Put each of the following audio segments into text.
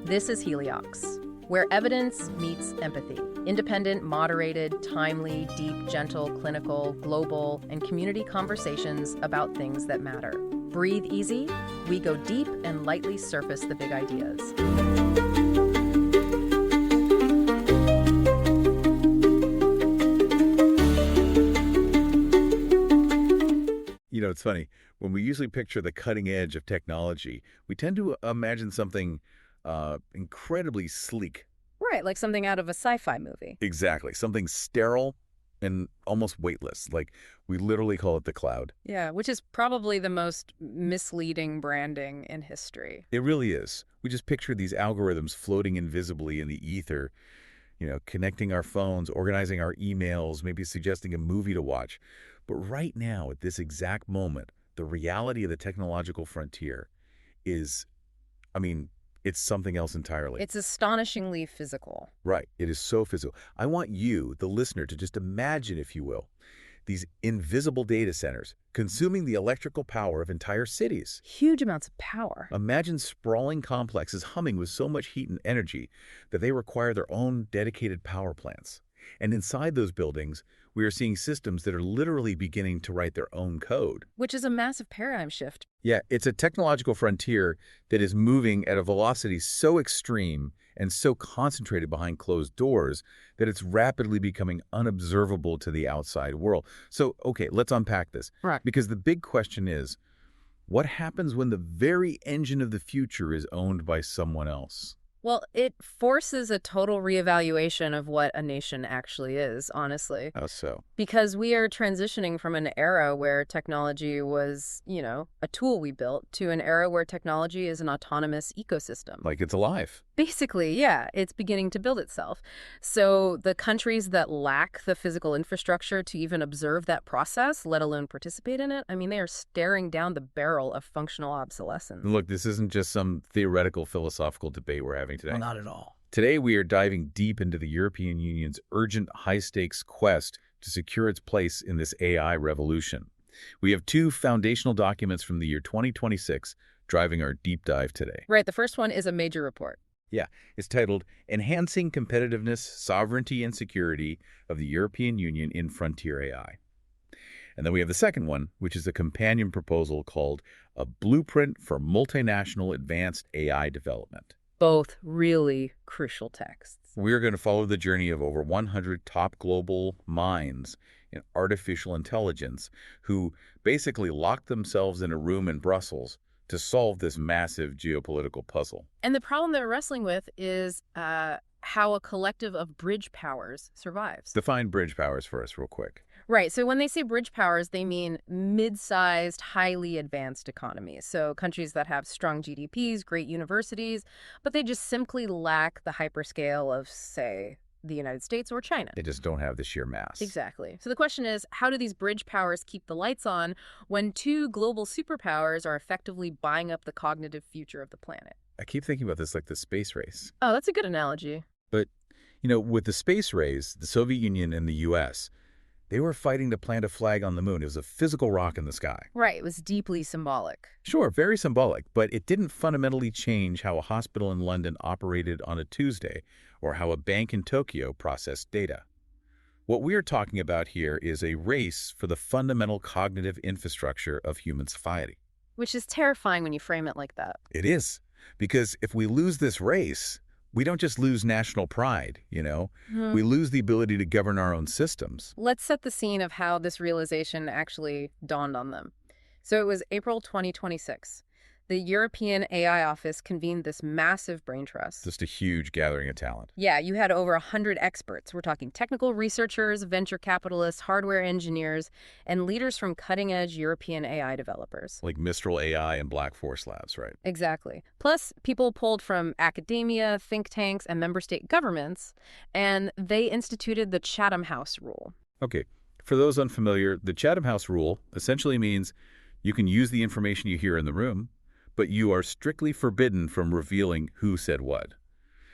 This is Heliox, where evidence meets empathy. Independent, moderated, timely, deep, gentle, clinical, global, and community conversations about things that matter. Breathe easy. We go deep and lightly surface the big ideas. You know, it's funny. When we usually picture the cutting edge of technology, we tend to imagine something incredibly sleek. Right, like something out of a sci-fi movie. Exactly. Something sterile and almost weightless. Like, we literally call it the cloud. Yeah, which is probably the most misleading branding in history. It really is. We just picture these algorithms floating invisibly in the ether, connecting our phones, organizing our emails, maybe suggesting a movie to watch. But right now, at this exact moment, the reality of the technological frontier is, it's something else entirely. It's astonishingly physical. Right. It is so physical. I want you, the listener, to just imagine, if you will, these invisible data centers consuming the electrical power of entire cities. Huge amounts of power. Imagine sprawling complexes humming with so much heat and energy that they require their own dedicated power plants. And inside those buildings, we are seeing systems that are literally beginning to write their own code. Which is a massive paradigm shift. Yeah, it's a technological frontier that is moving at a velocity so extreme and so concentrated behind closed doors that it's rapidly becoming unobservable to the outside world. So, okay, let's unpack this. Right. Because the big question is, what happens when the very engine of the future is owned by someone else? Well, it forces a total reevaluation of what a nation actually is, honestly. How so? Because we are transitioning from an era where technology was, a tool we built, to an era where technology is an autonomous ecosystem. Like it's alive. Basically, yeah, it's beginning to build itself. So the countries that lack the physical infrastructure to even observe that process, let alone participate in it, they are staring down the barrel of functional obsolescence. Look, this isn't just some theoretical philosophical debate we're having today. Well, not at all. Today, we are diving deep into the European Union's urgent, high-stakes quest to secure its place in this AI revolution. We have two foundational documents from the year 2026 driving our deep dive today. Right, the first one is a major report. Yeah, it's titled Enhancing Competitiveness, Sovereignty, and Security of the European Union in Frontier AI. And then we have the second one, which is a companion proposal called A Blueprint for Multinational Advanced AI Development. Both really crucial texts. We're going to follow the journey of over 100 top global minds in artificial intelligence who basically locked themselves in a room in Brussels to solve this massive geopolitical puzzle. And the problem they're wrestling with is how a collective of bridge powers survives. Define bridge powers for us real quick. Right. So when they say bridge powers, they mean mid-sized, highly advanced economies. So countries that have strong GDPs, great universities, but they just simply lack the hyperscale of, say, the United States or China. They just don't have the sheer mass. Exactly. So the question is, how do these bridge powers keep the lights on when two global superpowers are effectively buying up the cognitive future of the planet? I keep thinking about this like the space race. Oh, that's a good analogy. But, with the space race, the Soviet Union and the U.S., they were fighting to plant a flag on the moon. It was a physical rock in the sky. Right. It was deeply symbolic. Sure, very symbolic, but it didn't fundamentally change how a hospital in London operated on a Tuesday or how a bank in Tokyo processed data. What we're talking about here is a race for the fundamental cognitive infrastructure of human society. Which is terrifying when you frame it like that. It is, because if we lose this race, we don't just lose national pride, We lose the ability to govern our own systems. Let's set the scene of how this realization actually dawned on them. So it was April 2026. The European AI office convened this massive brain trust. Just a huge gathering of talent. Yeah, you had over 100 experts. We're talking technical researchers, venture capitalists, hardware engineers, and leaders from cutting-edge European AI developers. Like Mistral AI and Black Forest Labs, right? Exactly. Plus, people pulled from academia, think tanks, and member state governments, and they instituted the Chatham House rule. Okay, for those unfamiliar, the Chatham House rule essentially means you can use the information you hear in the room, but you are strictly forbidden from revealing who said what,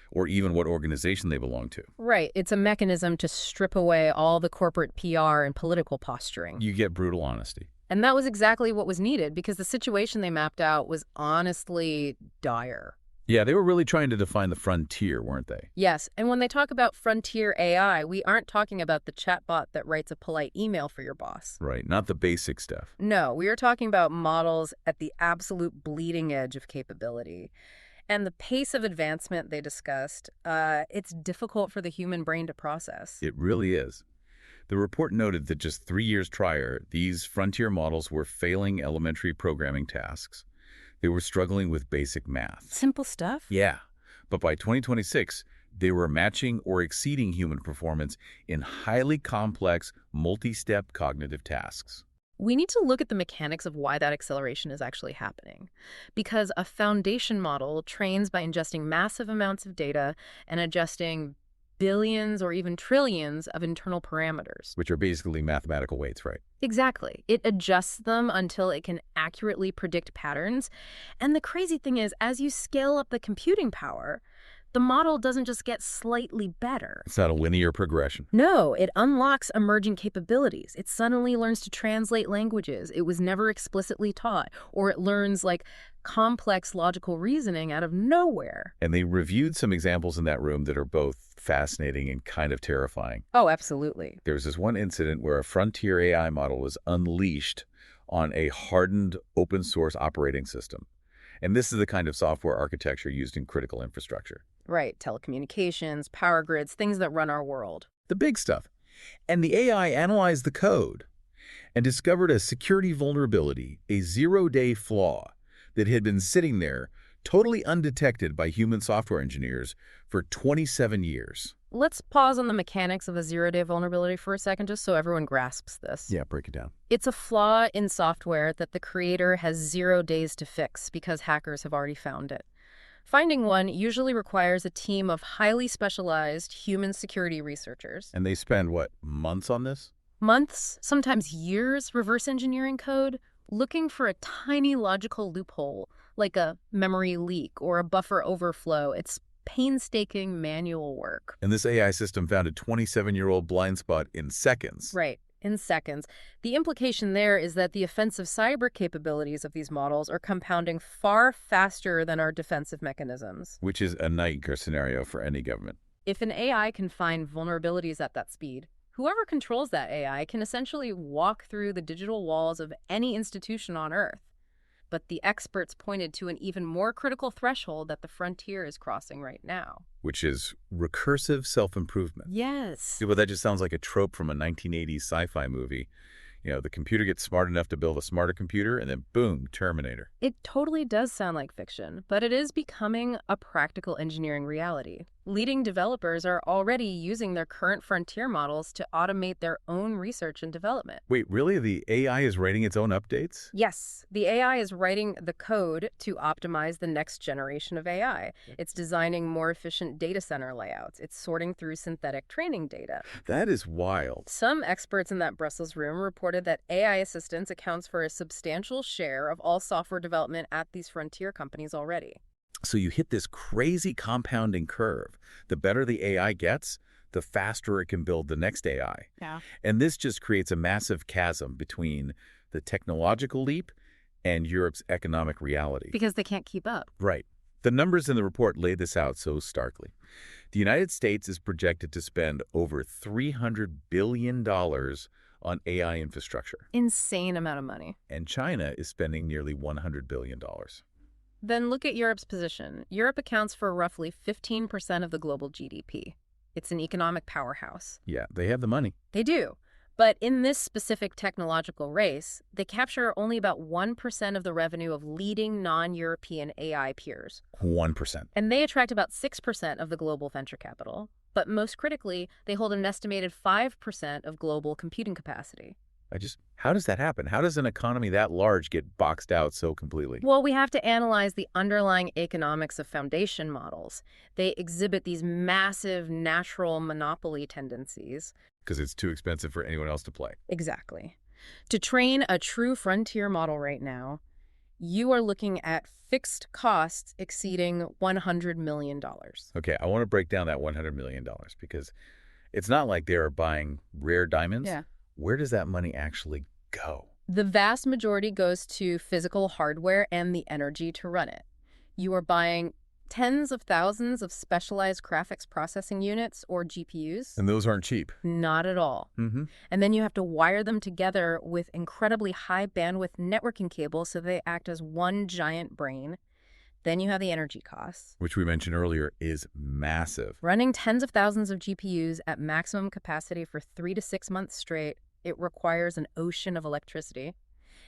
or even what organization they belong to. Right. It's a mechanism to strip away all the corporate PR and political posturing. You get brutal honesty. And that was exactly what was needed, because the situation they mapped out was honestly dire. Yeah, they were really trying to define the frontier, weren't they? Yes, and when they talk about frontier AI, we aren't talking about the chatbot that writes a polite email for your boss. Right, not the basic stuff. No, we are talking about models at the absolute bleeding edge of capability. And the pace of advancement they discussed, it's difficult for the human brain to process. It really is. The report noted that just 3 years prior, these frontier models were failing elementary programming tasks. They were struggling with basic math. Simple stuff? Yeah, but by 2026, they were matching or exceeding human performance in highly complex, multi-step cognitive tasks. We need to look at the mechanics of why that acceleration is actually happening. Because a foundation model trains by ingesting massive amounts of data and adjusting billions or even trillions of internal parameters. Which are basically mathematical weights, right? Exactly. It adjusts them until it can accurately predict patterns. And the crazy thing is, as you scale up the computing power, the model doesn't just get slightly better. It's not a linear progression. No, it unlocks emerging capabilities. It suddenly learns to translate languages it was never explicitly taught, or it learns like complex logical reasoning out of nowhere. And they reviewed some examples in that room that are both fascinating and kind of terrifying. Oh, absolutely. There was this one incident where a frontier AI model was unleashed on a hardened open source operating system. And this is the kind of software architecture used in critical infrastructure. Right, telecommunications, power grids, things that run our world. The big stuff. And the AI analyzed the code and discovered a security vulnerability, a zero-day flaw that had been sitting there totally undetected by human software engineers for 27 years. Let's pause on the mechanics of a zero-day vulnerability for a second, just so everyone grasps this. Yeah, break it down. It's a flaw in software that the creator has 0 days to fix because hackers have already found it. Finding one usually requires a team of highly specialized human security researchers. And they spend, what, months on this? Months, sometimes years, reverse engineering code, looking for a tiny logical loophole, like a memory leak or a buffer overflow. It's painstaking manual work. And this AI system found a 27-year-old blind spot in seconds. Right, in seconds. The implication there is that the offensive cyber capabilities of these models are compounding far faster than our defensive mechanisms. Which is a nightmare scenario for any government. If an AI can find vulnerabilities at that speed, whoever controls that AI can essentially walk through the digital walls of any institution on Earth. But the experts pointed to an even more critical threshold that the frontier is crossing right now. Which is recursive self-improvement. Yes. Yeah, but that just sounds like a trope from a 1980s sci-fi movie. You know, the computer gets smart enough to build a smarter computer, and then boom, Terminator. It totally does sound like fiction, but it is becoming a practical engineering reality. Leading developers are already using their current frontier models to automate their own research and development. Wait, really? The AI is writing its own updates? Yes, the AI is writing the code to optimize the next generation of AI. It's designing more efficient data center layouts. It's sorting through synthetic training data. That is wild. Some experts in that Brussels room reported that AI assistance accounts for a substantial share of all software development at these frontier companies already. So you hit this crazy compounding curve. The better the AI gets, the faster it can build the next AI. Yeah. And this just creates a massive chasm between the technological leap and Europe's economic reality. Because they can't keep up. Right. The numbers in the report lay this out so starkly. The United States is projected to spend over $300 billion on AI infrastructure. Insane amount of money. And China is spending nearly $100 billion. Then look at Europe's position. Europe accounts for roughly 15% of the global GDP. It's an economic powerhouse. Yeah, they have the money. They do. But in this specific technological race, they capture only about 1% of the revenue of leading non-European AI peers. 1%. And they attract about 6% of the global venture capital. But most critically, they hold an estimated 5% of global computing capacity. How does that happen? How does an economy that large get boxed out so completely? Well, we have to analyze the underlying economics of foundation models. They exhibit these massive natural monopoly tendencies. Because it's too expensive for anyone else to play. Exactly. To train a true frontier model right now, you are looking at fixed costs exceeding $100 million. Okay, I want to break down that $100 million because it's not like they're buying rare diamonds. Yeah. Where does that money actually go? The vast majority goes to physical hardware and the energy to run it. You are buying Tens of thousands of specialized graphics processing units, or GPUs. And those aren't cheap. Not at all. Mm-hmm. And then you have to wire them together with incredibly high bandwidth networking cables so they act as one giant brain. Then you have the energy costs. Which we mentioned earlier is massive. Running tens of thousands of GPUs at maximum capacity for 3 to 6 months straight, it requires an ocean of electricity.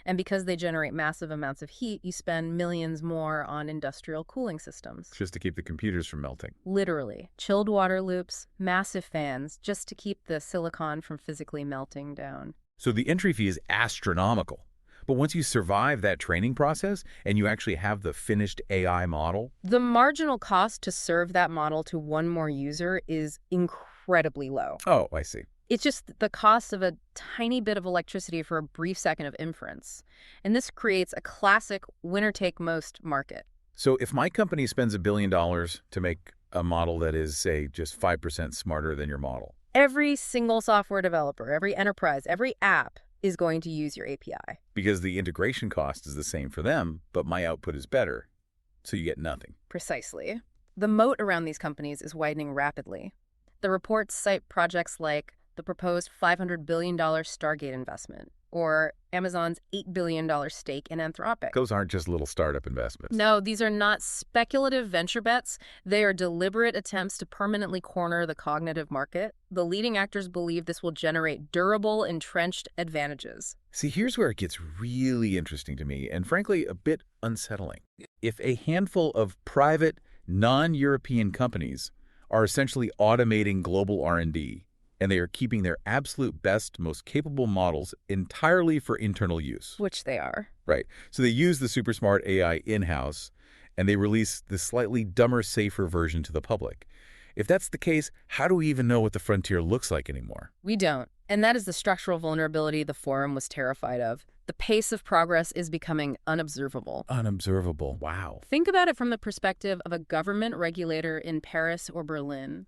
And because they generate massive amounts of heat, you spend millions more on industrial cooling systems. Just to keep the computers from melting. Literally. Chilled water loops, massive fans, just to keep the silicon from physically melting down. So the entry fee is astronomical. But once you survive that training process and you actually have the finished AI model, the marginal cost to serve that model to one more user is incredibly low. oh, I see. It's just the cost of a tiny bit of electricity for a brief second of inference. And this creates a classic winner-take-most market. So if my company spends $1 billion to make a model that is, say, just 5% smarter than your model, Every single software developer, every enterprise, every app is going to use your API. because the integration cost is the same for them, but my output is better, so you get nothing. Precisely. The moat around these companies is widening rapidly. The reports cite projects like the proposed $500 billion Stargate investment, or Amazon's $8 billion stake in Anthropic. Those aren't just little startup investments. No, these are not speculative venture bets. They are deliberate attempts to permanently corner the cognitive market. The leading actors believe this will generate durable, entrenched advantages. See, here's where it gets really interesting to me, and frankly, a bit unsettling. If a handful of private, non-European companies are essentially automating global R&D, and they are keeping their absolute best, most capable models entirely for internal use. Which they are. Right. So they use the super smart AI in-house, and they release the slightly dumber, safer version to the public. If that's the case, how do we even know what the frontier looks like anymore? We don't. And that is the structural vulnerability the forum was terrified of. The pace of progress is becoming unobservable. Unobservable. Wow. Think about it from the perspective of a government regulator in Paris or Berlin.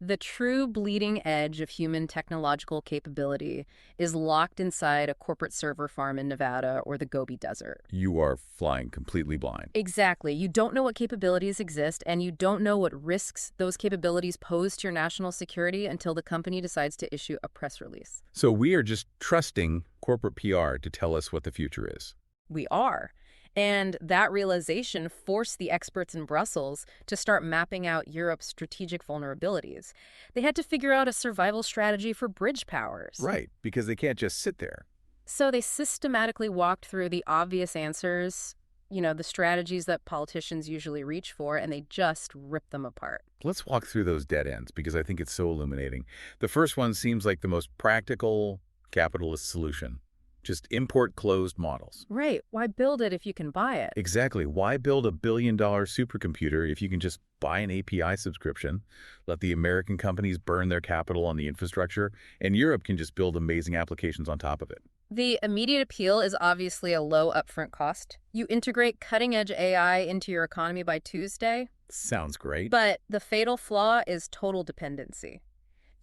The true bleeding edge of human technological capability is locked inside a corporate server farm in Nevada or the Gobi Desert. You are flying completely blind. Exactly. You don't know what capabilities exist, and you don't know what risks those capabilities pose to your national security until the company decides to issue a press release. So we are just trusting corporate PR to tell us what the future is. We are. And that realization forced the experts in Brussels to start mapping out Europe's strategic vulnerabilities. They had to figure out a survival strategy for bridge powers. Right, because they can't just sit there. So they systematically walked through the obvious answers, the strategies that politicians usually reach for, and they just ripped them apart. Let's walk through those dead ends because I think it's so illuminating. The first one seems like the most practical capitalist solution. Just import closed models. Right. Why build it if you can buy it? Exactly. Why build a billion-dollar supercomputer if you can just buy an API subscription, let the American companies burn their capital on the infrastructure, and Europe can just build amazing applications on top of it? The immediate appeal is obviously a low upfront cost. You integrate cutting-edge AI into your economy by Tuesday. Sounds great. But the fatal flaw is total dependency.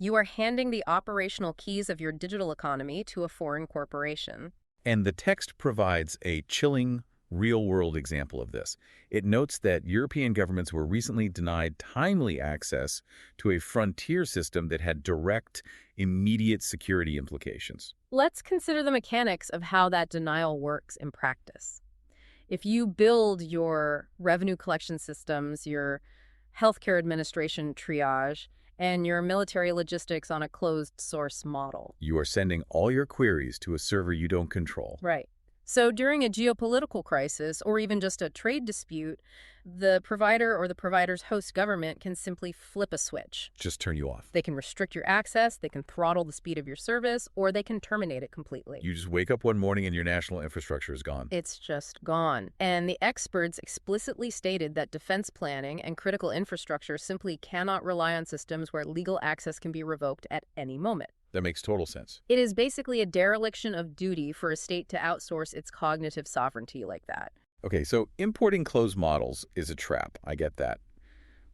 You are handing the operational keys of your digital economy to a foreign corporation. And the text provides a chilling, real-world example of this. It notes that European governments were recently denied timely access to a frontier system that had direct, immediate security implications. Let's consider the mechanics of how that denial works in practice. If you build your revenue collection systems, your healthcare administration triage, and your military logistics on a closed-source model. You are sending all your queries to a server you don't control. Right. So during a geopolitical crisis, or even just a trade dispute, the provider or the provider's host government can simply flip a switch. Just turn you off. They can restrict your access, they can throttle the speed of your service, or they can terminate it completely. You just wake up one morning and your national infrastructure is gone. It's just gone. And the experts explicitly stated that defense planning and critical infrastructure simply cannot rely on systems where legal access can be revoked at any moment. That makes total sense. It is basically a dereliction of duty for a state to outsource its cognitive sovereignty like that. Okay, so importing closed models is a trap. I get that.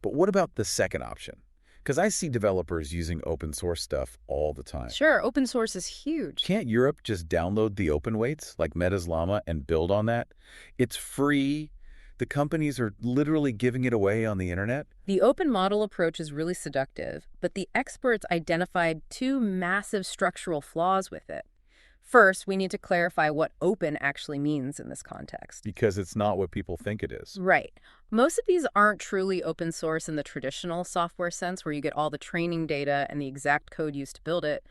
But what about the second option? Because I see developers using open source stuff all the time. Sure, open source is huge. Can't Europe just download the open weights like Meta's Llama and build on that? It's free, The companies are literally giving it away on the internet? The open model approach is really seductive, but the experts identified two massive structural flaws with it. First, we need to clarify what open actually means in this context. Because it's not what people think it is. Right. Most of these aren't truly open source in the traditional software sense where you get all the training data and the exact code used to build it.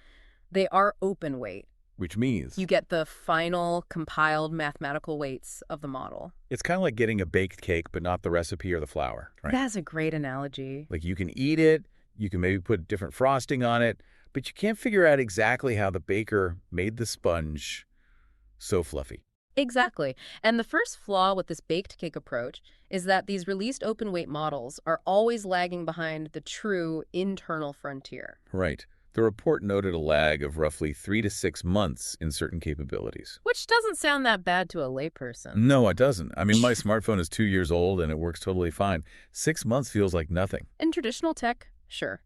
They are open weight. Which means You get the final compiled mathematical weights of the model. it's kind of like getting a baked cake, but not the recipe or the flour, right? That's a great analogy. Like you can eat it, you can maybe put different frosting on it, but you can't figure out exactly how the baker made the sponge so fluffy. Exactly. And the first flaw with this baked cake approach is that these released open weight models are always lagging behind the true internal frontier. Right. The report noted a lag of roughly 3 to 6 months in certain capabilities. Which doesn't sound that bad to a layperson. No, it doesn't. I mean, my smartphone is 2 years old and it works totally fine. 6 months feels like nothing. In traditional tech, sure.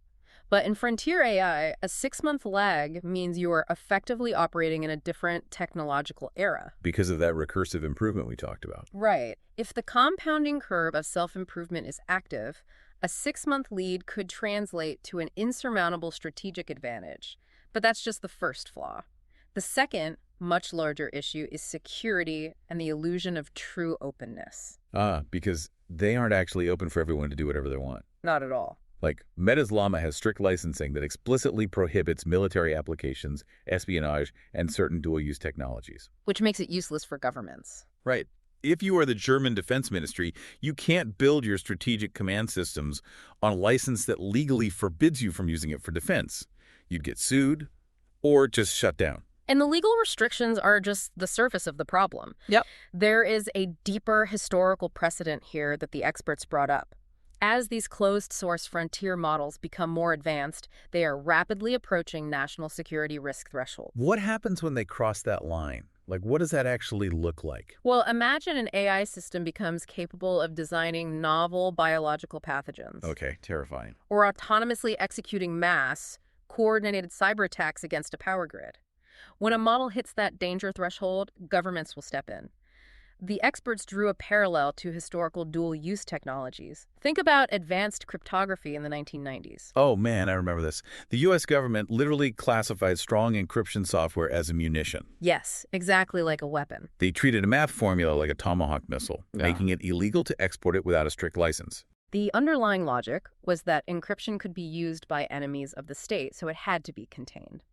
But in frontier AI, a 6-month lag means you are effectively operating in a different technological era. Because of that recursive improvement we talked about. Right. If the compounding curve of self-improvement is active, a 6-month lead could translate to an insurmountable strategic advantage. But that's just the first flaw. The second, much larger issue is security and the illusion of true openness. Because they aren't actually open for everyone to do whatever they want. Not at all. Like, Meta's Llama has strict licensing that explicitly prohibits military applications, espionage, and certain dual-use technologies. Which makes it useless for governments. Right. If you are the German Defense Ministry, you can't build your strategic command systems on a license that legally forbids you from using it for defense. You'd get sued or just shut down. And the legal restrictions are just the surface of the problem. Yep. There is a deeper historical precedent here that the experts brought up. As these closed-source frontier models become more advanced, they are rapidly approaching national security risk thresholds. What happens when they cross that line? Like, what does that actually look like? Well, imagine an AI system becomes capable of designing novel biological pathogens. Okay, terrifying. Or autonomously executing mass, coordinated cyber attacks against a power grid. When a model hits that danger threshold, governments will step in. The experts drew a parallel to historical dual-use technologies. Think about advanced cryptography in the 1990s. Oh, man, I remember this. The U.S. government literally classified strong encryption software as a munition. Yes, exactly like a weapon. They treated a math formula like a Tomahawk missile, making it illegal to export it without a strict license. The underlying logic was that encryption could be used by enemies of the state, so it had to be contained.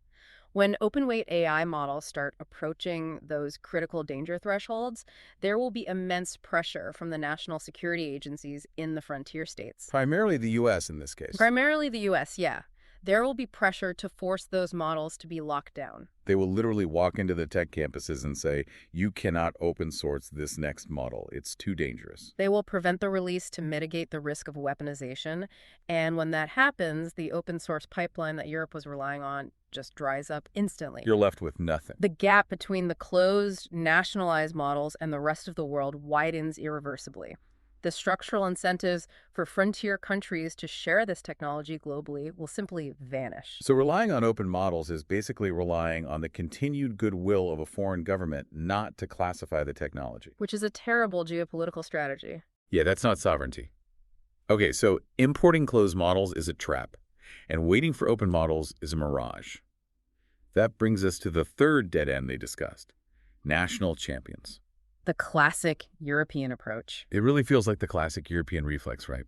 When open-weight AI models start approaching those critical danger thresholds, there will be immense pressure from the national security agencies in the frontier states. Primarily the U.S. in this case. Primarily the U.S., yeah. There will be pressure to force those models to be locked down. They will literally walk into the tech campuses and say, you cannot open source this next model. It's too dangerous. They will prevent the release to mitigate the risk of weaponization. And when that happens, the open source pipeline that Europe was relying on just dries up instantly. You're left with nothing. The gap between the closed, nationalized models and the rest of the world widens irreversibly. The structural incentives for frontier countries to share this technology globally will simply vanish. So relying on open models is basically relying on the continued goodwill of a foreign government not to classify the technology. Which is a terrible geopolitical strategy. Yeah, that's not sovereignty. Okay, so importing closed models is a trap, and waiting for open models is a mirage. That brings us to the third dead end they discussed, national champions. The classic European approach. It really feels like the classic European reflex, right?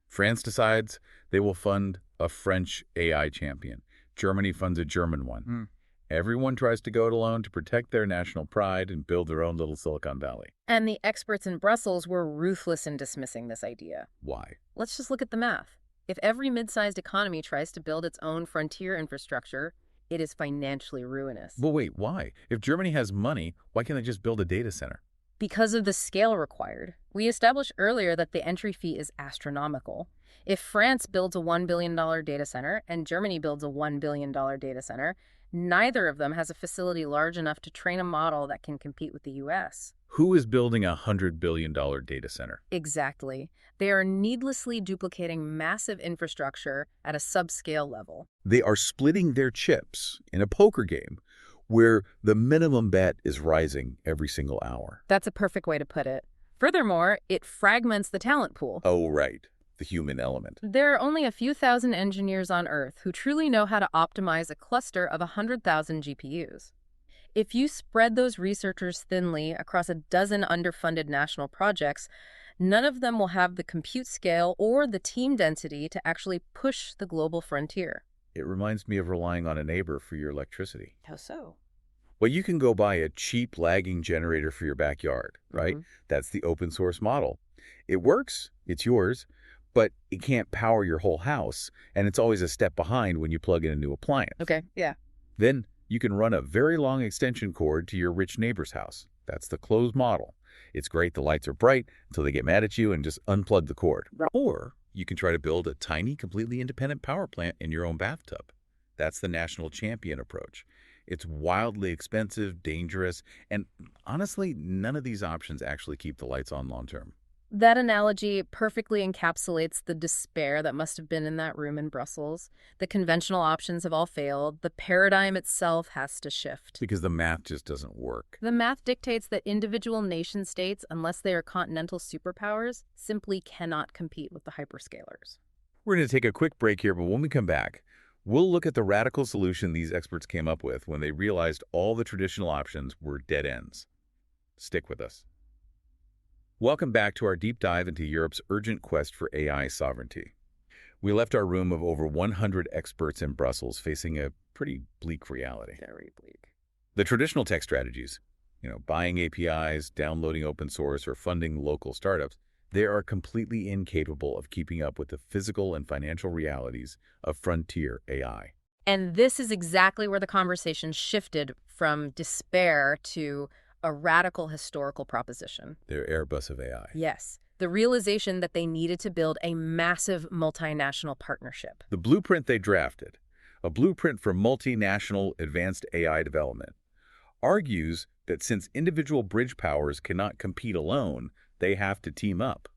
France decides they will fund a French AI champion. Germany funds a German one. Everyone tries to go it alone to protect their national pride and build their own little Silicon Valley. And the experts in Brussels were ruthless in dismissing this idea. Why? Let's just look at the math. If every mid-sized economy tries to build its own frontier infrastructure, it is financially ruinous. Well, wait, why? If Germany has money, why can't they just build a data center? Because of the scale required. We established earlier that the entry fee is astronomical. If France builds a $1 billion data center and Germany builds a $1 billion data center, neither of them has a facility large enough to train a model that can compete with the U.S. Who is building a $100 billion data center? Exactly. They are needlessly duplicating massive infrastructure at a subscale level. They are splitting their chips in a poker game where the minimum bet is rising every single hour. That's a perfect way to put it. Furthermore, it fragments the talent pool. Oh, right. The human element. There are only a few thousand engineers on Earth who truly know how to optimize a cluster of 100,000 GPUs. If you spread those researchers thinly across a dozen underfunded national projects, none of them will have the compute scale or the team density to actually push the global frontier. It reminds me of relying on a neighbor for your electricity. How so? Well, you can go buy a cheap lagging generator for your backyard, right? That's the open source model. It works, it's yours, but it can't power your whole house, and it's always a step behind when you plug in a new appliance. Okay, yeah. Then you can run a very long extension cord to your rich neighbor's house. That's the closed model. It's great the lights are bright until they get mad at you and just unplug the cord. Or you can try to build a tiny, completely independent power plant in your own bathtub. That's the national champion approach. It's wildly expensive, dangerous, and honestly, none of these options actually keep the lights on long term. That analogy perfectly encapsulates the despair that must have been in that room in Brussels. The conventional options have all failed. The paradigm itself has to shift. Because the math just doesn't work. The math dictates that individual nation-states, unless they are continental superpowers, simply cannot compete with the hyperscalers. We're going to take a quick break here, but when we come back, we'll look at the radical solution these experts came up with when they realized all the traditional options were dead ends. Stick with us. Welcome back to our deep dive into Europe's urgent quest for AI sovereignty. We left our room of over 100 experts in Brussels facing a pretty bleak reality. Very bleak. The traditional tech strategies, buying APIs, downloading open source, or funding local startups, they are completely incapable of keeping up with the physical and financial realities of frontier AI. And this is exactly where the conversation shifted from despair to a radical historical proposition. They're Airbus of AI. Yes, the realization that they needed to build a massive multinational partnership. The blueprint they drafted, a blueprint for multinational advanced AI development, argues that since individual bridge powers cannot compete alone, they have to team up.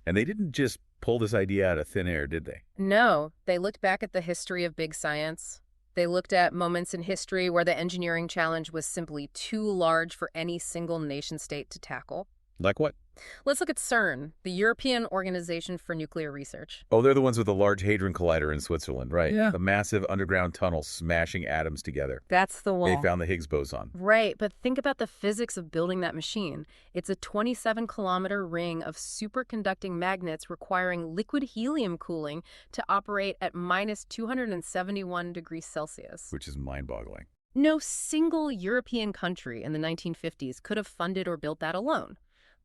And they didn't just pull this idea out of thin air, did they? No, they looked back at the history of big science. They looked at moments in history where the engineering challenge was simply too large for any single nation-state to tackle. Like what? Let's look at CERN, the European Organization for Nuclear Research. Oh, they're the ones with the Large Hadron Collider in Switzerland, right? Yeah. The massive underground tunnel smashing atoms together. That's the one. They found the Higgs boson. Right, but think about the physics of building that machine. It's a 27-kilometer ring of superconducting magnets requiring liquid helium cooling to operate at minus 271 degrees Celsius. Which is mind-boggling. No single European country in the 1950s could have funded or built that alone.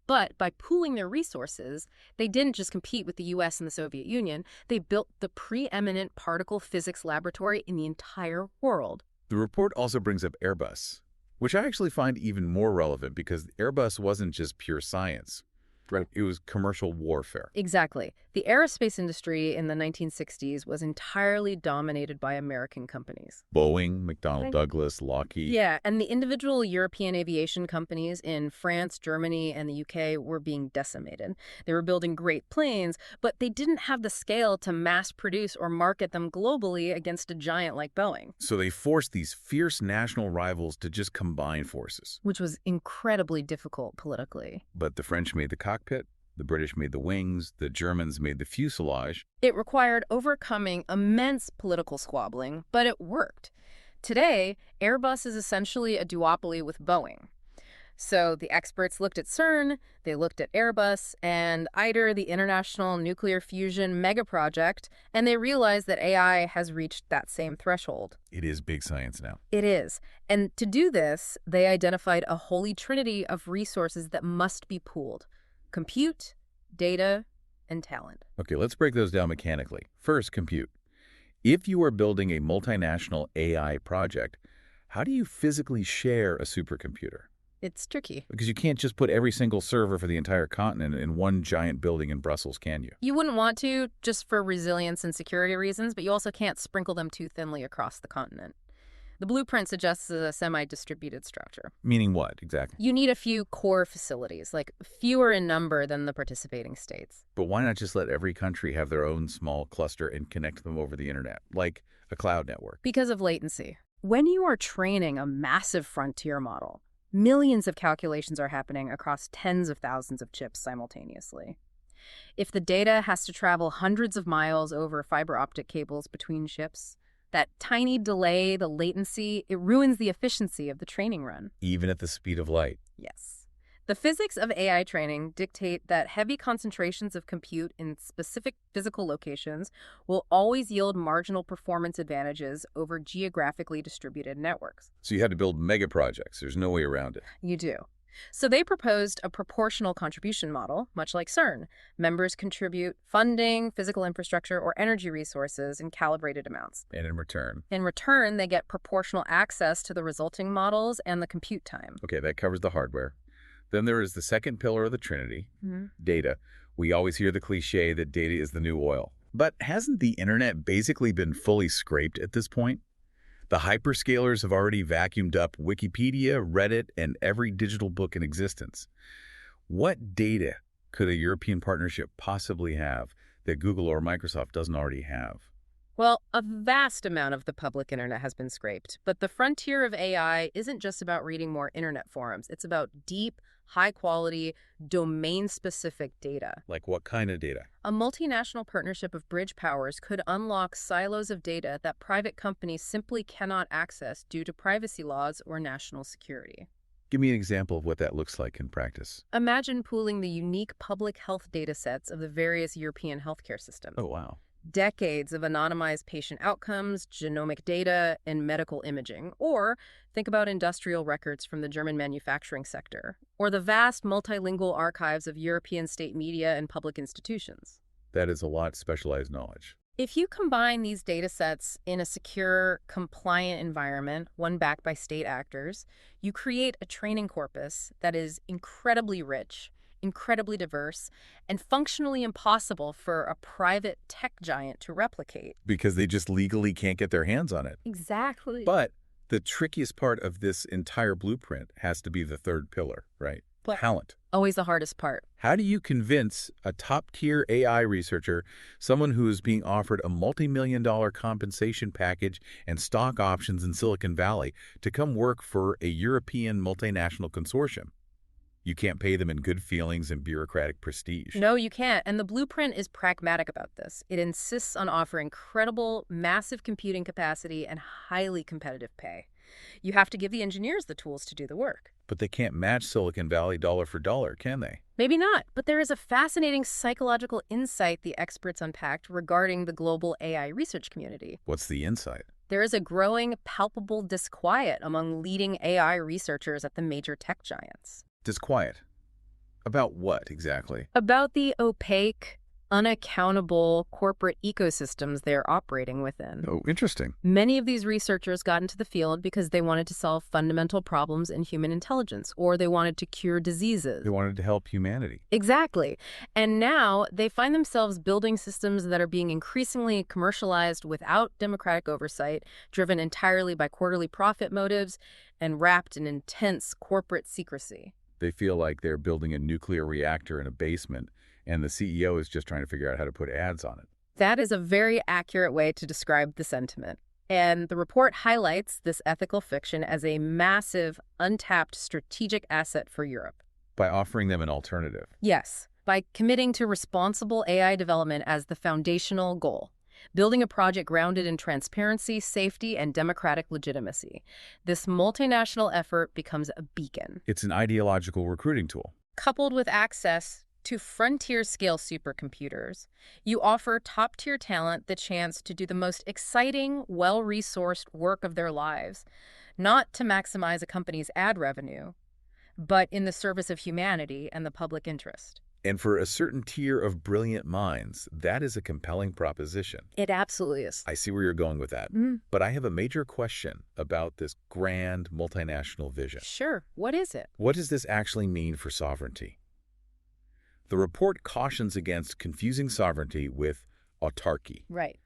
But by pooling their resources, they didn't just compete with the US and the Soviet Union, they built the preeminent particle physics laboratory in the entire world. The report also brings up Airbus, which I actually find even more relevant because Airbus wasn't just pure science. Right. It was commercial warfare. Exactly. The aerospace industry in the 1960s was entirely dominated by American companies. Boeing, McDonnell Douglas, Lockheed. Yeah, and the individual European aviation companies in France, Germany, and the UK were being decimated. They were building great planes, but they didn't have the scale to mass produce or market them globally against a giant like Boeing. So they forced these fierce national rivals to just combine forces. Which was incredibly difficult politically. But the French made the cockpit, the British made the wings, the Germans made the fuselage. It required overcoming immense political squabbling, but it worked. Today, Airbus is essentially a duopoly with Boeing. So the experts looked at CERN, they looked at Airbus, and ITER, the International Nuclear Fusion Megaproject, and they realized that AI has reached that same threshold. It is big science now. It is. And to do this, they identified a holy trinity of resources that must be pooled: compute, data, and talent. Okay, let's break those down mechanically. First, compute. If you are building a multinational AI project, how do you physically share a supercomputer? It's tricky. Because you can't just put every single server for the entire continent in one giant building in Brussels, can you? You wouldn't want to, just for resilience and security reasons, but you also can't sprinkle them too thinly across the continent. The blueprint suggests a semi-distributed structure. Meaning what, exactly? You need a few core facilities, like fewer in number than the participating states. But why not just let every country have their own small cluster and connect them over the internet, like a cloud network? Because of latency. When you are training a massive frontier model, Millions of calculations are happening across tens of thousands of chips simultaneously. If the data has to travel hundreds of miles over fiber optic cables between chips, that tiny delay, the latency, it ruins the efficiency of the training run. Even at the speed of light. Yes. The physics of AI training dictate that heavy concentrations of compute in specific physical locations will always yield marginal performance advantages over geographically distributed networks. So you had to build mega projects. There's no way around it. You do. So they proposed a proportional contribution model, much like CERN. Members contribute funding, physical infrastructure, or energy resources in calibrated amounts. And in return? In return, they get proportional access to the resulting models and the compute time. Okay, that covers the hardware. Then there is the second pillar of the Trinity, data. We always hear the cliche that data is the new oil. But hasn't the internet basically been fully scraped at this point? The hyperscalers have already vacuumed up Wikipedia, Reddit, and every digital book in existence. What data could a European partnership possibly have that Google or Microsoft doesn't already have? Well, a vast amount of the public internet has been scraped, but the frontier of AI isn't just about reading more internet forums. It's about deep, high-quality, domain-specific data. Like what kind of data? A multinational partnership of bridge powers could unlock silos of data that private companies simply cannot access due to privacy laws or national security. Give me an example of what that looks like in practice. Imagine pooling the unique public health data sets of the various European healthcare systems. Oh, wow. Decades of anonymized patient outcomes, genomic data, and medical imaging. Or think about industrial records from the German manufacturing sector, or the vast multilingual archives of European state media and public institutions. That is a lot of specialized knowledge. If you combine these data sets in a secure, compliant environment, one backed by state actors, you create a training corpus that is incredibly rich, incredibly diverse, and functionally impossible for a private tech giant to replicate. Because they just legally can't get their hands on it. Exactly. But the trickiest part of this entire blueprint has to be the third pillar, right? Talent. Always the hardest part. How do you convince a top-tier AI researcher, someone who is being offered a multi-million-dollar compensation package and stock options in Silicon Valley, to come work for a European multinational consortium? You can't pay them in good feelings and bureaucratic prestige. No, you can't. And the blueprint is pragmatic about this. It insists on offering credible, massive computing capacity and highly competitive pay. You have to give the engineers the tools to do the work. But they can't match Silicon Valley dollar for dollar, can they? Maybe not, but there is a fascinating psychological insight the experts unpacked regarding the global AI research community. What's the insight? There is a growing, palpable disquiet among leading AI researchers at the major tech giants. Disquiet. About what, exactly? About the opaque, unaccountable corporate ecosystems they're operating within. Oh, interesting. Many of these researchers got into the field because they wanted to solve fundamental problems in human intelligence, or they wanted to cure diseases. They wanted to help humanity. Exactly. And now they find themselves building systems that are being increasingly commercialized without democratic oversight, driven entirely by quarterly profit motives, and wrapped in intense corporate secrecy. They feel like they're building a nuclear reactor in a basement, and the CEO is just trying to figure out how to put ads on it. That is a very accurate way to describe the sentiment. And the report highlights this ethical fiction as a massive, untapped strategic asset for Europe. By offering them an alternative. Yes, by committing to responsible AI development as the foundational goal. Building a project grounded in transparency, safety, and democratic legitimacy. This multinational effort becomes a beacon. It's an ideological recruiting tool. Coupled with access to frontier-scale supercomputers, you offer top-tier talent the chance to do the most exciting, well-resourced work of their lives, not to maximize a company's ad revenue, but in the service of humanity and the public interest. And for a certain tier of brilliant minds, that is a compelling proposition. It absolutely is. I see where you're going with that. But I have a major question about this grand multinational vision. Sure. What is it? What does this actually mean for sovereignty? The report cautions against confusing sovereignty with autarky. Right.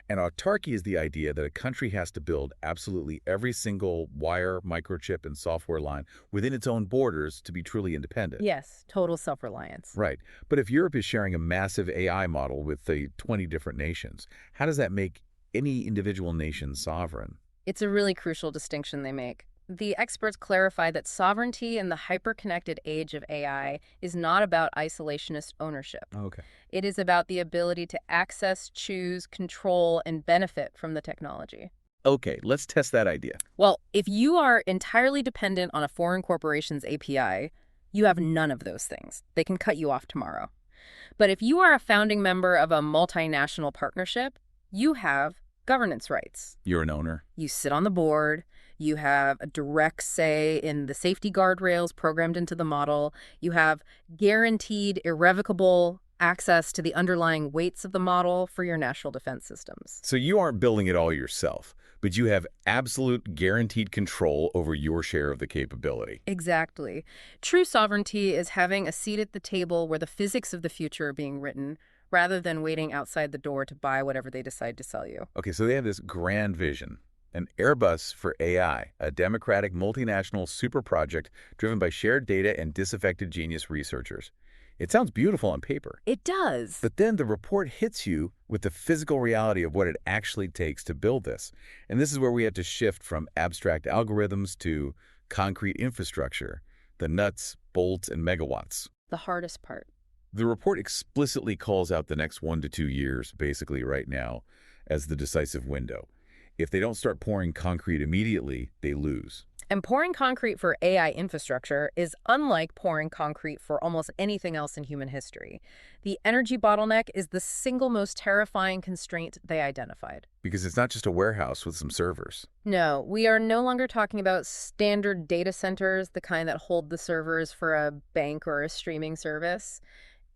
And autarky is the idea that a country has to build absolutely every single wire, microchip, and software line within its own borders to be truly independent. Yes, total self-reliance. Right. But if Europe is sharing a massive AI model with the 20 different nations, how does that make any individual nation sovereign? It's a really crucial distinction they make. The experts clarify that sovereignty in the hyper-connected age of AI is not about isolationist ownership. Okay. It is about the ability to access, choose, control, and benefit from the technology. Okay, let's test that idea. Well, if you are entirely dependent on a foreign corporation's API, you have none of those things. They can cut you off tomorrow. But if you are a founding member of a multinational partnership, you have governance rights. You're an owner. You sit on the board. You have a direct say in the safety guardrails programmed into the model. You have guaranteed, irrevocable access to the underlying weights of the model for your national defense systems. So you aren't building it all yourself, but you have absolute guaranteed control over your share of the capability. Exactly. True sovereignty is having a seat at the table where the physics of the future are being written, rather than waiting outside the door to buy whatever they decide to sell you. Okay, so they have this grand vision. An Airbus for AI, a democratic multinational super project driven by shared data and disaffected genius researchers. It sounds beautiful on paper. It does. But then the report hits you with the physical reality of what it actually takes to build this. And this is where we had to shift from abstract algorithms to concrete infrastructure, the nuts, bolts, and megawatts. The hardest part. The report explicitly calls out the next 1 to 2 years, basically right now, as the decisive window. If they don't start pouring concrete immediately, they lose. And pouring concrete for AI infrastructure is unlike pouring concrete for almost anything else in human history. The energy bottleneck is the single most terrifying constraint they identified. Because it's not just a warehouse with some servers. No, we are no longer talking about standard data centers, the kind that hold the servers for a bank or a streaming service.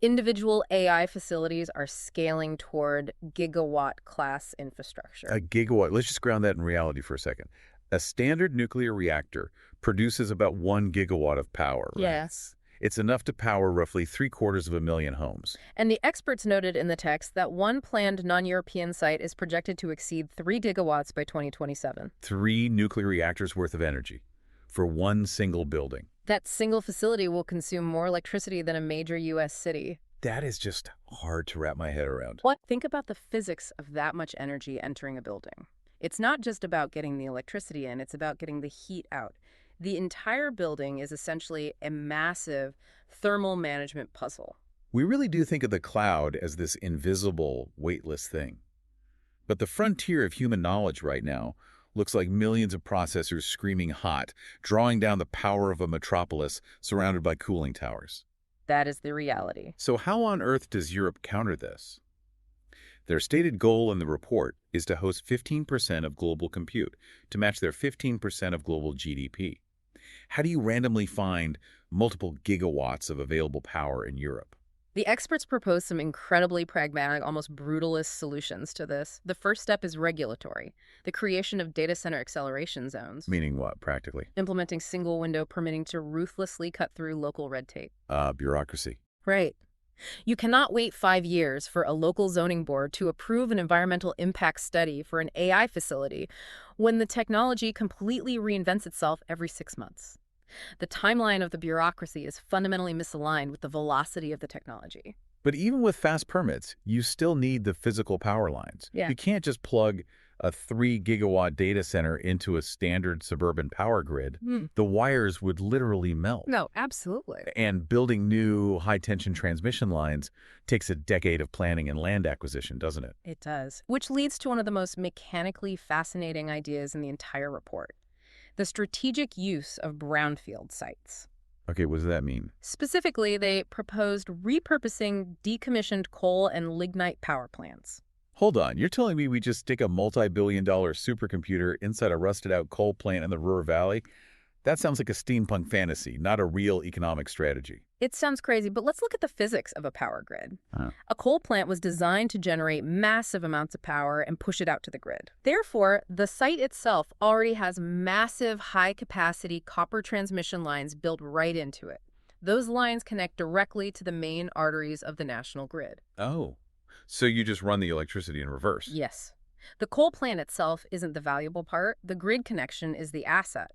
Individual AI facilities are scaling toward gigawatt-class infrastructure. A gigawatt, let's just ground that in reality for a second. A standard nuclear reactor produces about 1 gigawatt of power, right? Yes. It's enough to power roughly 750,000 homes. And the experts noted in the text that one planned non-European site is projected to exceed 3 gigawatts by 2027. 3 nuclear reactors worth of energy for one single building. That single facility will consume more electricity than a major U.S. city. That is just hard to wrap my head around. What? Think about the physics of that much energy entering a building. It's not just about getting the electricity in, it's about getting the heat out. The entire building is essentially a massive thermal management puzzle. We really do think of the cloud as this invisible, weightless thing. But the frontier of human knowledge right now looks like millions of processors screaming hot, drawing down the power of a metropolis surrounded by cooling towers. That is the reality. So how on earth does Europe counter this? Their stated goal in the report is to host 15% of global compute, to match their 15% of global GDP. How do you randomly find multiple gigawatts of available power in Europe? The experts propose some incredibly pragmatic, almost brutalist solutions to this. The first step is regulatory, the creation of data center acceleration zones. Meaning what, practically? Implementing single window permitting to ruthlessly cut through local red tape. Bureaucracy. Right. You cannot wait 5 years for a local zoning board to approve an environmental impact study for an AI facility when the technology completely reinvents itself every 6 months. The timeline of the bureaucracy is fundamentally misaligned with the velocity of the technology. But even with fast permits, you still need the physical power lines. Yeah. You can't just plug a 3-gigawatt data center into a standard suburban power grid. The wires would literally melt. No, absolutely. And building new high-tension transmission lines takes a decade of planning and land acquisition, doesn't it? It does. Which leads to one of the most mechanically fascinating ideas in the entire report: the strategic use of brownfield sites. Okay, what does that mean? Specifically, they proposed repurposing decommissioned coal and lignite power plants. Hold on, you're telling me we just stick a multi-billion-dollar supercomputer inside a rusted-out coal plant in the Ruhr Valley? That sounds like a steampunk fantasy, not a real economic strategy. It sounds crazy, but let's look at the physics of a power grid. Uh-huh. A coal plant was designed to generate massive amounts of power and push it out to the grid. Therefore, the site itself already has massive high-capacity copper transmission lines built right into it. Those lines connect directly to the main arteries of the national grid. Oh, so you just run the electricity in reverse? Yes. The coal plant itself isn't the valuable part. The grid connection is the asset.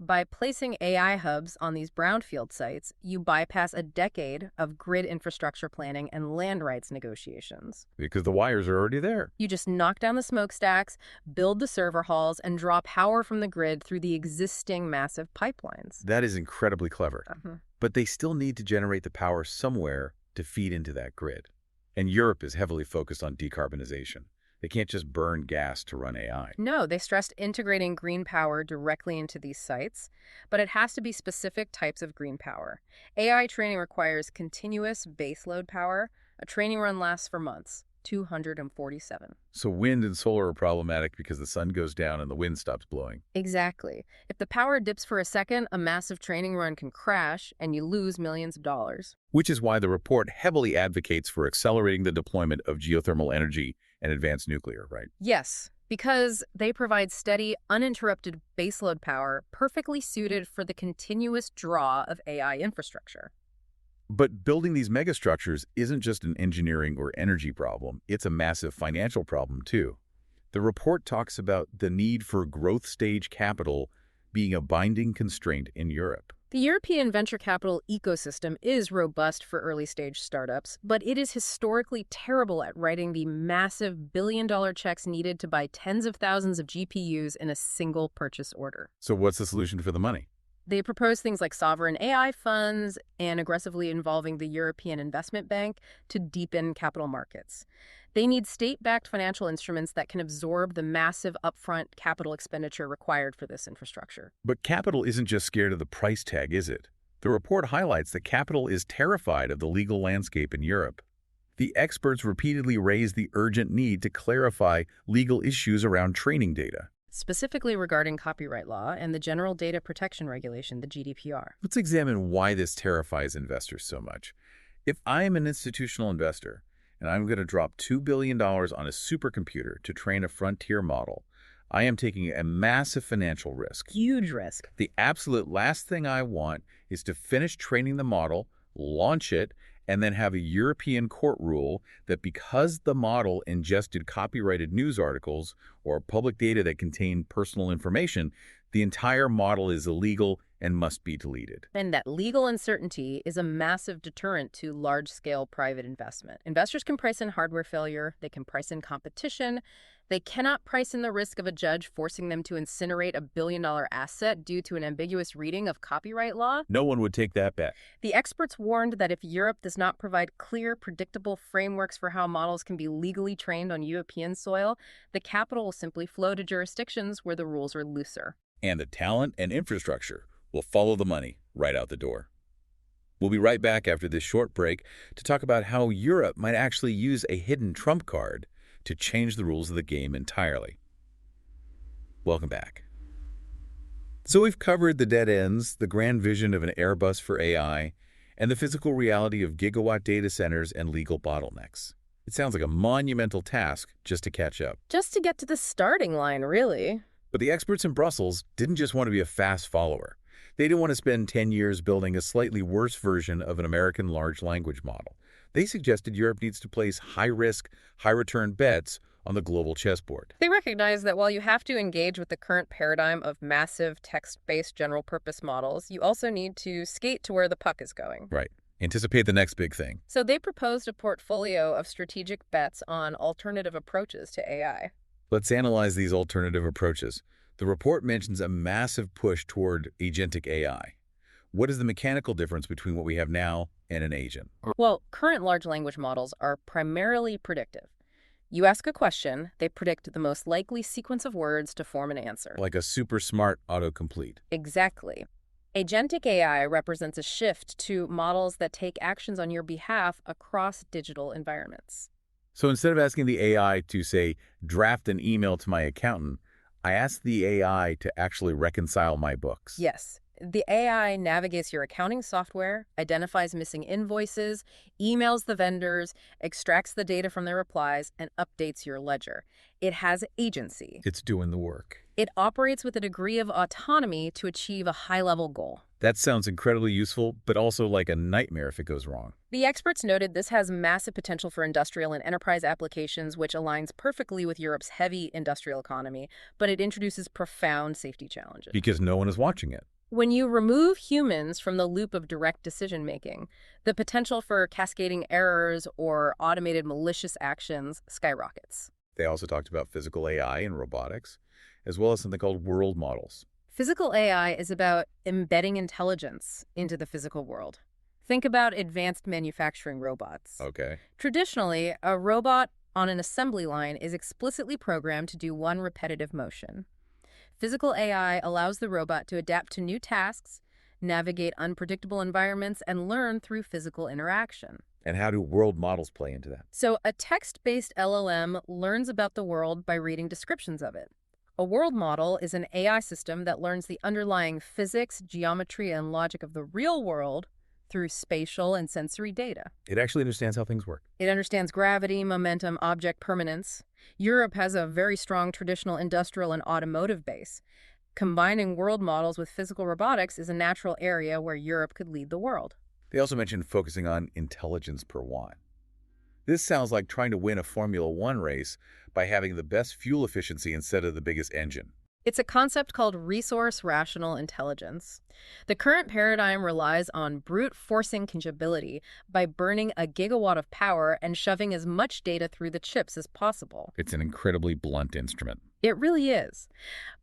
By placing AI hubs on these brownfield sites, you bypass a decade of grid infrastructure planning and land rights negotiations. Because the wires are already there. You just knock down the smokestacks, build the server halls, and draw power from the grid through the existing massive pipelines. That is incredibly clever. Uh-huh. But they still need to generate the power somewhere to feed into that grid. And Europe is heavily focused on decarbonization. They can't just burn gas to run AI. No, they stressed integrating green power directly into these sites, but it has to be specific types of green power. AI training requires continuous baseload power. A training run lasts for months, 247. So wind and solar are problematic because the sun goes down and the wind stops blowing. Exactly. If the power dips for a second, a massive training run can crash and you lose millions of dollars. Which is why the report heavily advocates for accelerating the deployment of geothermal energy and advanced nuclear, right? Yes, because they provide steady, uninterrupted baseload power perfectly suited for the continuous draw of AI infrastructure. But building these megastructures isn't just an engineering or energy problem, it's a massive financial problem too. The report talks about the need for growth stage capital being a binding constraint in Europe. The European venture capital ecosystem is robust for early-stage startups, but it is historically terrible at writing the massive billion-dollar checks needed to buy tens of thousands of GPUs in a single purchase order. So what's the solution for the money? They propose things like sovereign AI funds and aggressively involving the European Investment Bank to deepen capital markets. They need state-backed financial instruments that can absorb the massive upfront capital expenditure required for this infrastructure. But capital isn't just scared of the price tag, is it? The report highlights that capital is terrified of the legal landscape in Europe. The experts repeatedly raise the urgent need to clarify legal issues around training data. Specifically regarding copyright law and the General Data Protection Regulation, the GDPR. Let's examine why this terrifies investors so much. If I am an institutional investor and I'm going to drop $2 billion on a supercomputer to train a frontier model, I am taking a massive financial risk. Huge risk. The absolute last thing I want is to finish training the model, launch it, and then have a European court rule that because the model ingested copyrighted news articles or public data that contain personal information, the entire model is illegal and must be deleted. And that legal uncertainty is a massive deterrent to large-scale private investment. Investors can price in hardware failure, they can price in competition, they cannot price in the risk of a judge forcing them to incinerate a billion-dollar asset due to an ambiguous reading of copyright law. No one would take that bet. The experts warned that if Europe does not provide clear, predictable frameworks for how models can be legally trained on European soil, the capital will simply flow to jurisdictions where the rules are looser. And the talent and infrastructure will follow the money right out the door. We'll be right back after this short break to talk about how Europe might actually use a hidden trump card to change the rules of the game entirely. Welcome back. So we've covered the dead ends, the grand vision of an Airbus for AI, and the physical reality of gigawatt data centers and legal bottlenecks. It sounds like a monumental task just to catch up. Just to get to the starting line, really. But the experts in Brussels didn't just want to be a fast follower. They didn't want to spend 10 years building a slightly worse version of an American large language model. They suggested Europe needs to place high-risk, high-return bets on the global chessboard. They recognize that while you have to engage with the current paradigm of massive text-based general-purpose models, you also need to skate to where the puck is going. Right. Anticipate the next big thing. So they proposed a portfolio of strategic bets on alternative approaches to AI. Let's analyze these alternative approaches. The report mentions a massive push toward agentic AI. What is the mechanical difference between what we have now and an agent? Well, current large language models are primarily predictive. You ask a question, they predict the most likely sequence of words to form an answer. Like a super smart autocomplete. Exactly. Agentic AI represents a shift to models that take actions on your behalf across digital environments. So instead of asking the AI to, say, draft an email to my accountant, I ask the AI to actually reconcile my books. Yes. The AI navigates your accounting software, identifies missing invoices, emails the vendors, extracts the data from their replies, and updates your ledger. It has agency. It's doing the work. It operates with a degree of autonomy to achieve a high-level goal. That sounds incredibly useful, but also like a nightmare if it goes wrong. The experts noted this has massive potential for industrial and enterprise applications, which aligns perfectly with Europe's heavy industrial economy, but it introduces profound safety challenges. Because no one is watching it. When you remove humans from the loop of direct decision-making, the potential for cascading errors or automated malicious actions skyrockets. They also talked about physical AI and robotics, as well as something called world models. Physical AI is about embedding intelligence into the physical world. Think about advanced manufacturing robots. Okay. Traditionally, a robot on an assembly line is explicitly programmed to do one repetitive motion. Physical AI allows the robot to adapt to new tasks, navigate unpredictable environments, and learn through physical interaction. And how do world models play into that? So a text-based LLM learns about the world by reading descriptions of it. A world model is an AI system that learns the underlying physics, geometry, and logic of the real world through spatial and sensory data. It actually understands how things work. It understands gravity, momentum, object permanence. Europe has a very strong traditional industrial and automotive base. Combining world models with physical robotics is a natural area where Europe could lead the world. They also mentioned focusing on intelligence per watt. This sounds like trying to win a Formula One race by having the best fuel efficiency instead of the biggest engine. It's a concept called resource-rational intelligence. The current paradigm relies on brute forcing capability by burning a gigawatt of power and shoving as much data through the chips as possible. It's an incredibly blunt instrument. It really is.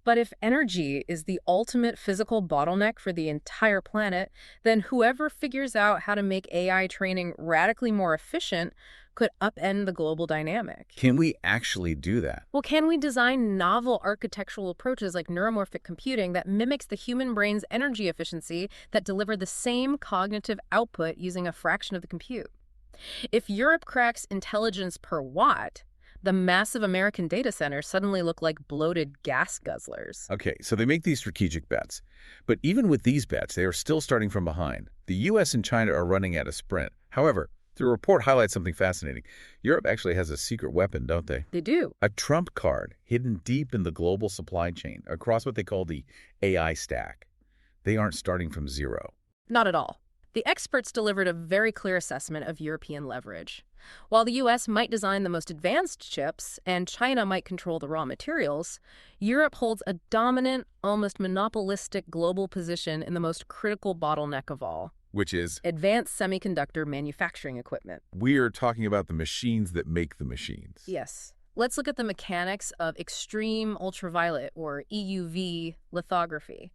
But if energy is the ultimate physical bottleneck for the entire planet, then whoever figures out how to make AI training radically more efficient could upend the global dynamic. Can we actually do that? Well, can we design novel architectural approaches like neuromorphic computing that mimics the human brain's energy efficiency that deliver the same cognitive output using a fraction of the compute? If Europe cracks intelligence per watt, the massive American data centers suddenly look like bloated gas guzzlers. Okay, so they make these strategic bets. But even with these bets, they are still starting from behind. The US and China are running at a sprint. However, the report highlights something fascinating. Europe actually has a secret weapon, don't they? They do. A trump card hidden deep in the global supply chain across what they call the AI stack. They aren't starting from zero. Not at all. The experts delivered a very clear assessment of European leverage. While the U.S. might design the most advanced chips and China might control the raw materials, Europe holds a dominant, almost monopolistic global position in the most critical bottleneck of all. Which is? Advanced semiconductor manufacturing equipment. We're talking about the machines that make the machines. Yes. Let's look at the mechanics of extreme ultraviolet, or EUV, lithography.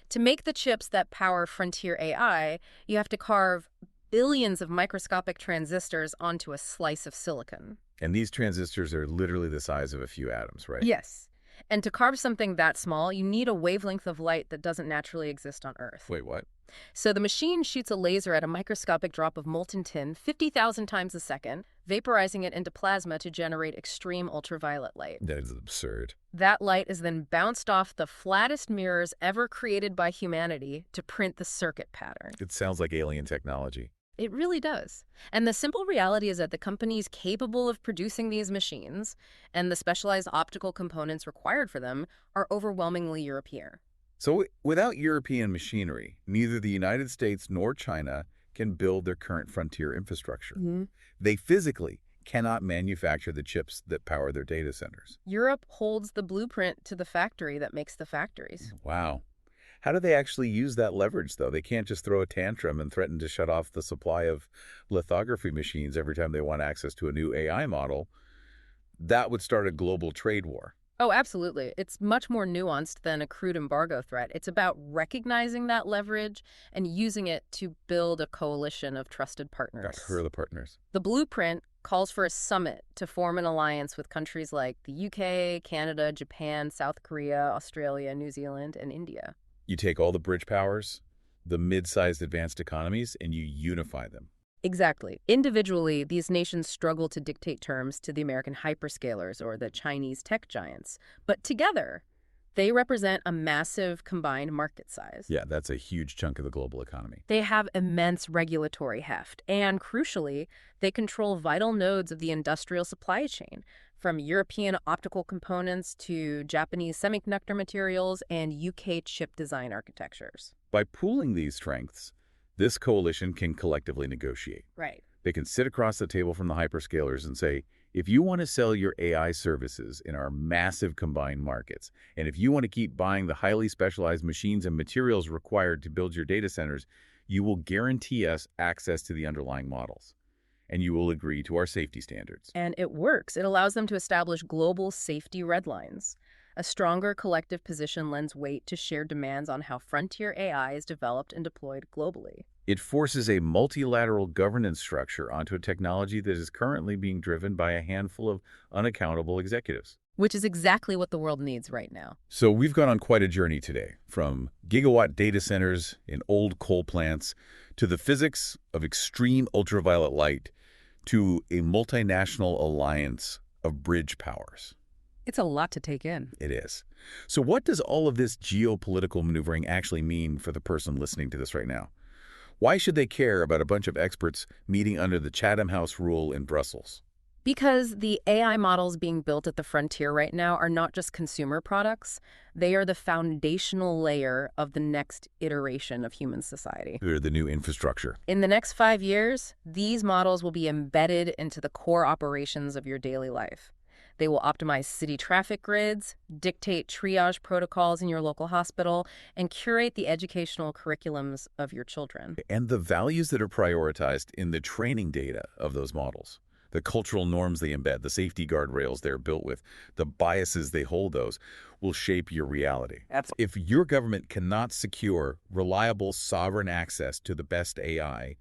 To make the chips that power frontier AI, you have to carve billions of microscopic transistors onto a slice of silicon. And these transistors are literally the size of a few atoms, right? Yes. And to carve something that small, you need a wavelength of light that doesn't naturally exist on Earth. Wait, what? So the machine shoots a laser at a microscopic drop of molten tin 50,000 times a second, vaporizing it into plasma to generate extreme ultraviolet light. That is absurd. That light is then bounced off the flattest mirrors ever created by humanity to print the circuit pattern. It sounds like alien technology. It really does. And the simple reality is that the companies capable of producing these machines and the specialized optical components required for them are overwhelmingly European. So without European machinery, neither the United States nor China can build their current frontier infrastructure. Mm-hmm. They physically cannot manufacture the chips that power their data centers. Europe holds the blueprint to the factory that makes the factories. Wow. How do they actually use that leverage, though? They can't just throw a tantrum and threaten to shut off the supply of lithography machines every time they want access to a new AI model. That would start a global trade war. Oh, absolutely. It's much more nuanced than a crude embargo threat. It's about recognizing that leverage and using it to build a coalition of trusted partners. Who are the partners? The blueprint calls for a summit to form an alliance with countries like the UK, Canada, Japan, South Korea, Australia, New Zealand, and India. You take all the bridge powers, the mid-sized advanced economies, and you unify them. Exactly. Individually, these nations struggle to dictate terms to the American hyperscalers or the Chinese tech giants. But together, They represent a massive combined market size. Yeah, that's a huge chunk of the global economy. They have immense regulatory heft, and crucially, they control vital nodes of the industrial supply chain, from European optical components to Japanese semiconductor materials and UK chip design architectures. By pooling these strengths, this coalition can collectively negotiate. Right. They can sit across the table from the hyperscalers and say, if you want to sell your AI services in our massive combined markets, and if you want to keep buying the highly specialized machines and materials required to build your data centers, you will guarantee us access to the underlying models, and you will agree to our safety standards. And it works. It allows them to establish global safety red lines. A stronger collective position lends weight to shared demands on how frontier AI is developed and deployed globally. It forces a multilateral governance structure onto a technology that is currently being driven by a handful of unaccountable executives. Which is exactly what the world needs right now. So we've gone on quite a journey today, from gigawatt data centers in old coal plants to the physics of extreme ultraviolet light to a multinational alliance of bridge powers. It's a lot to take in. It is. So what does all of this geopolitical maneuvering actually mean for the person listening to this right now? Why should they care about a bunch of experts meeting under the Chatham House rule in Brussels? Because the AI models being built at the frontier right now are not just consumer products. They are the foundational layer of the next iteration of human society. They're the new infrastructure. In the next 5 years, these models will be embedded into the core operations of your daily life. They will optimize city traffic grids, dictate triage protocols in your local hospital, and curate the educational curriculums of your children. And the values that are prioritized in the training data of those models, the cultural norms they embed, the safety guardrails they're built with, the biases they hold those, will shape your reality. If your government cannot secure reliable, sovereign access to the best AI,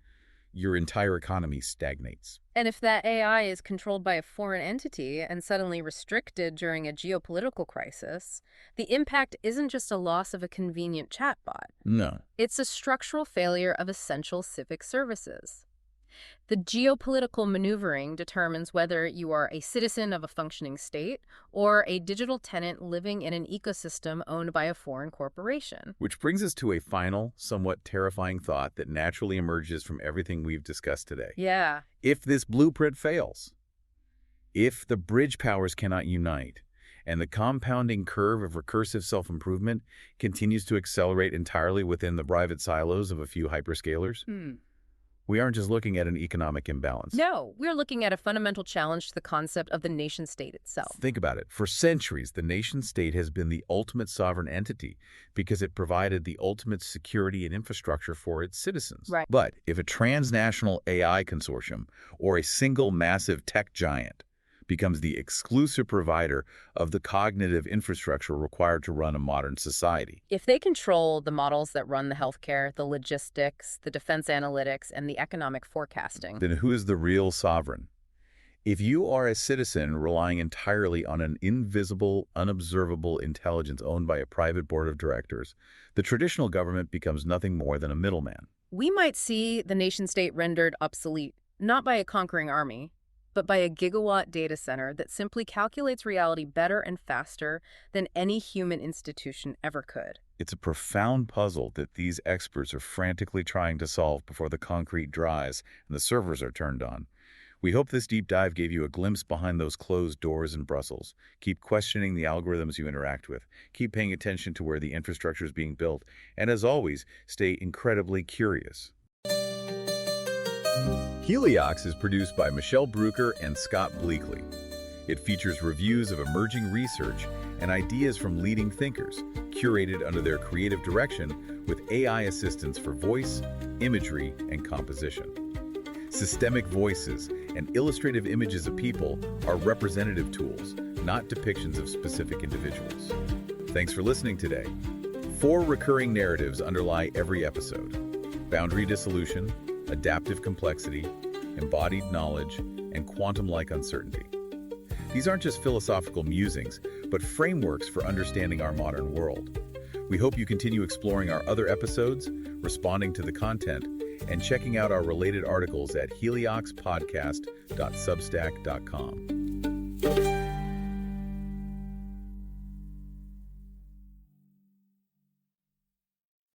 your entire economy stagnates. And if that AI is controlled by a foreign entity and suddenly restricted during a geopolitical crisis, the impact isn't just a loss of a convenient chatbot. No. It's a structural failure of essential civic services. The geopolitical maneuvering determines whether you are a citizen of a functioning state or a digital tenant living in an ecosystem owned by a foreign corporation. Which brings us to a final, somewhat terrifying thought that naturally emerges from everything we've discussed today. Yeah. If this blueprint fails, if the bridge powers cannot unite, and the compounding curve of recursive self-improvement continues to accelerate entirely within the private silos of a few hyperscalers, we aren't just looking at an economic imbalance. No, we're looking at a fundamental challenge to the concept of the nation-state itself. Think about it. For centuries, the nation-state has been the ultimate sovereign entity because it provided the ultimate security and infrastructure for its citizens. Right. But if a transnational AI consortium or a single massive tech giant becomes the exclusive provider of the cognitive infrastructure required to run a modern society. If they control the models that run the healthcare, the logistics, the defense analytics, and the economic forecasting, Then who is the real sovereign? If you are a citizen relying entirely on an invisible, unobservable intelligence owned by a private board of directors, the traditional government becomes nothing more than a middleman. we might see the nation-state rendered obsolete, not by a conquering army, but by a gigawatt data center that simply calculates reality better and faster than any human institution ever could. It's a profound puzzle that these experts are frantically trying to solve before the concrete dries and the servers are turned on. We hope this deep dive gave you a glimpse behind those closed doors in Brussels. Keep questioning the algorithms you interact with. Keep paying attention to where the infrastructure is being built. And as always, stay incredibly curious. Heliox is produced by Michelle Brucker and Scott Bleakley. It features reviews of emerging research and ideas from leading thinkers, curated under their creative direction with AI assistance for voice, imagery, and composition. Systemic voices and illustrative images of people are representative tools, not depictions of specific individuals. Thanks for listening today. 4 recurring narratives underlie every episode: boundary dissolution, adaptive complexity, embodied knowledge, and quantum-like uncertainty. These aren't just philosophical musings, but frameworks for understanding our modern world. We hope you continue exploring our other episodes, responding to the content, and checking out our related articles at helioxpodcast.substack.com.